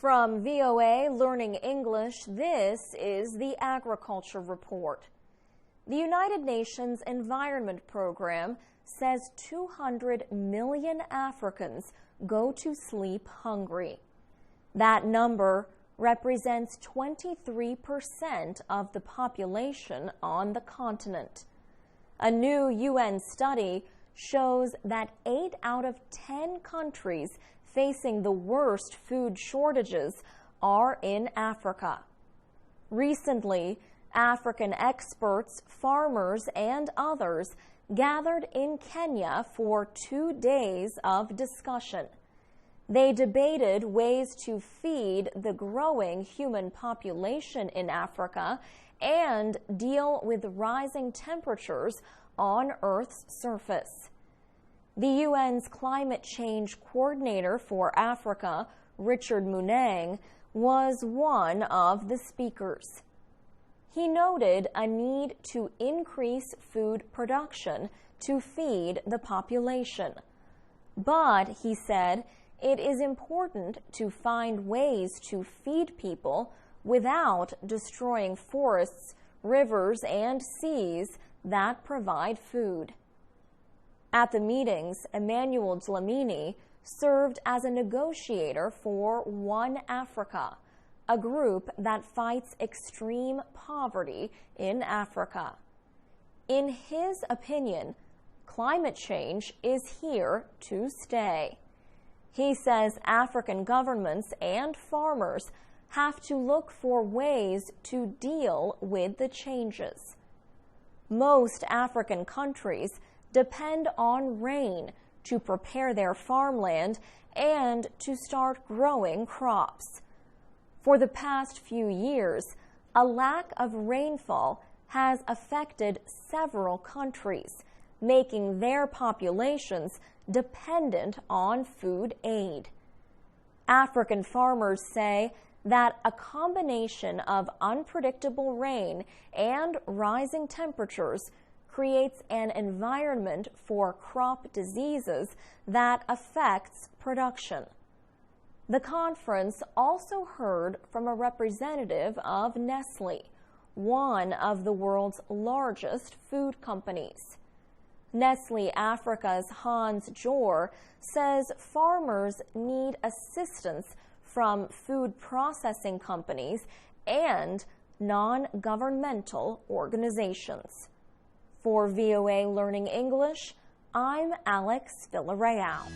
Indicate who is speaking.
Speaker 1: From VOA Learning English, this is the Agriculture Report. The United Nations Environment Program says 200 million Africans go to sleep hungry. That number represents 23% of the population on the continent. A new UN study shows that 8 out of 10 countries facing the worst food shortages are in Africa. Recently, African experts, farmers, and others gathered in Kenya for 2 days of discussion. They debated ways to feed the growing human population in Africa and deal with rising temperatures on Earth's surface. The UN's climate change coordinator for Africa, Richard Muneng, was one of the speakers. He noted a need to increase food production to feed the population. But, he said, it is important to find ways to feed people without destroying forests, rivers, and seas that provide food. At the meetings, Emmanuel Dlamini served as a negotiator for One Africa, a group that fights extreme poverty in Africa. In his opinion, climate change is here to stay. He says African governments and farmers have to look for ways to deal with the changes. Most African countries depend on rain to prepare their farmland and to start growing crops. For the past few years, a lack of rainfall has affected several countries, making their populations dependent on food aid. African farmers say that a combination of unpredictable rain and rising temperatures creates an environment for crop diseases that affects production. The conference also heard from a representative of Nestle, one of the world's largest food companies. Nestle Africa's Hans Jor says farmers need assistance from food processing companies and non-governmental organizations. For VOA Learning English, I'm Alex Villarreal.